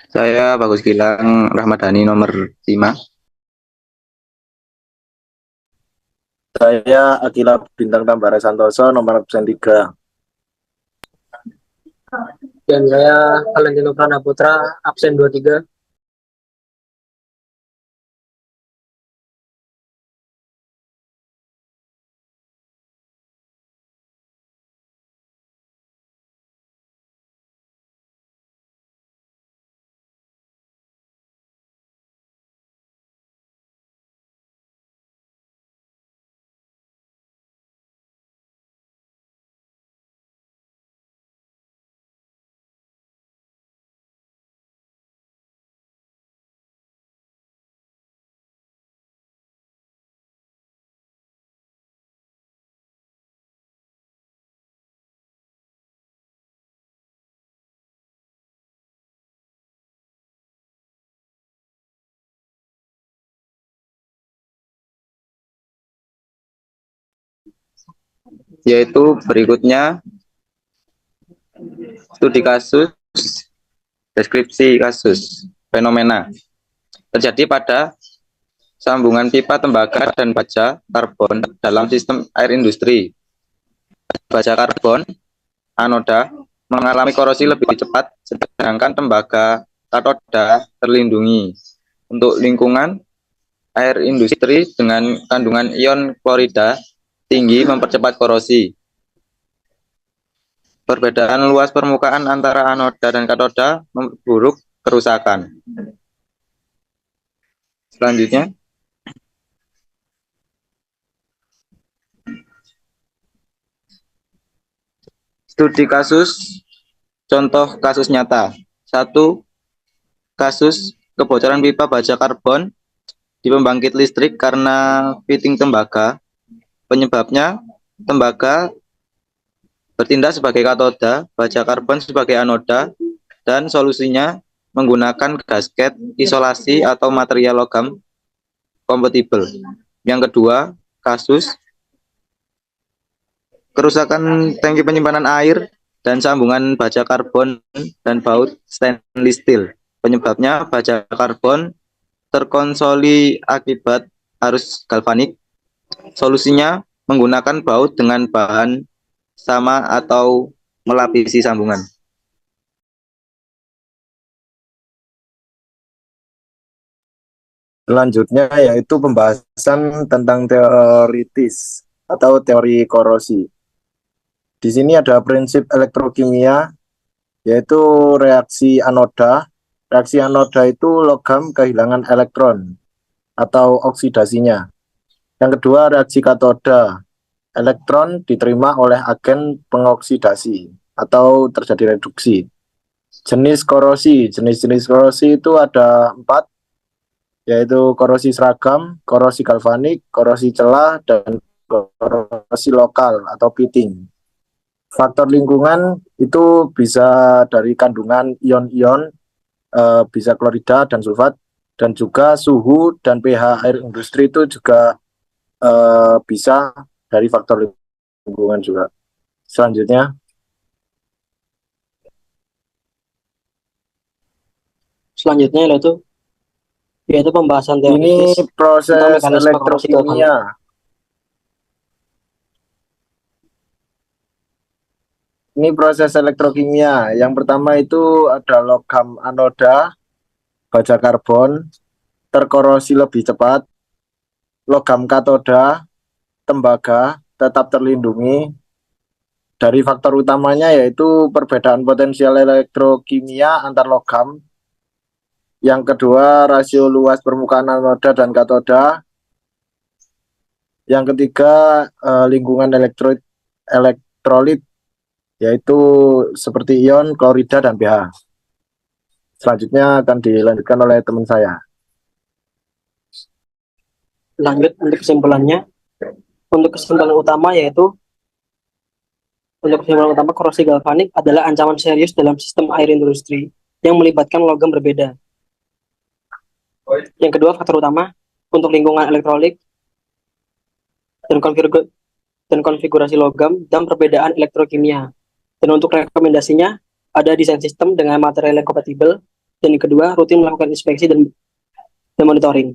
Saya Bagus Gilang Rahmadani nomor 5. Saya Akila Bintang Tambara Santoso, nomor absen 3. Dan saya Valentino Pranaputra, absen 23. Yaitu berikutnya studi kasus, deskripsi kasus, fenomena terjadi pada sambungan pipa tembaga dan baja karbon dalam sistem air industri. Baja karbon anoda mengalami korosi lebih cepat, sedangkan tembaga katoda terlindungi. Untuk lingkungan, air industri dengan kandungan ion klorida tinggi mempercepat korosi. Perbedaan luas permukaan antara anoda dan katoda memperburuk kerusakan. Selanjutnya, studi kasus, contoh kasus nyata. 1. Kasus kebocoran pipa baja karbon di pembangkit listrik karena fitting tembaga. Penyebabnya, tembaga bertindak sebagai katoda, baja karbon sebagai anoda, dan solusinya menggunakan gasket isolasi atau material logam kompatibel. Yang kedua, kasus kerusakan tangki penyimpanan air dan sambungan baja karbon dan baut stainless steel. Penyebabnya baja karbon terkonsoli akibat arus galvanik. Solusinya menggunakan baut dengan bahan sama atau melapisi sambungan. Selanjutnya yaitu pembahasan tentang teoritis atau teori korosi. Di sini ada prinsip elektrokimia, yaitu reaksi anoda. Reaksi anoda itu logam kehilangan elektron atau oksidasinya. Yang kedua, reaksi katoda. Elektron diterima oleh agen pengoksidasi atau terjadi reduksi. Jenis korosi. Jenis-jenis korosi itu ada 4, yaitu korosi seragam, korosi galvanik, korosi celah, dan korosi lokal atau pitting. Faktor lingkungan itu bisa dari kandungan ion-ion, bisa klorida dan sulfat, dan juga suhu dan pH air industri itu juga bisa dari faktor lingkungan juga. Selanjutnya, Selanjutnya yaitu pembahasan ini teoritis tentang proses mekanisme korosi galvanik. elektrokimia. Ini proses elektrokimia. Yang pertama itu ada logam anoda, baja karbon, terkorosi lebih cepat. Logam katoda, tembaga, tetap terlindungi. Dari faktor utamanya yaitu perbedaan potensial elektrokimia antar logam. Yang kedua, rasio luas permukaan anoda dan katoda. Yang ketiga, lingkungan elektrolit, yaitu seperti ion, klorida, dan pH. Selanjutnya akan dilanjutkan oleh teman saya. Lanjut untuk kesimpulannya. Untuk kesimpulan utama korosi galvanik adalah ancaman serius dalam sistem air industri yang melibatkan logam berbeda. Yang kedua, faktor utama untuk lingkungan elektrolit dan konfigurasi logam dan perbedaan elektrokimia. Dan untuk rekomendasinya, ada desain sistem dengan material yang kompatibel, Dan yang kedua, rutin melakukan inspeksi dan monitoring.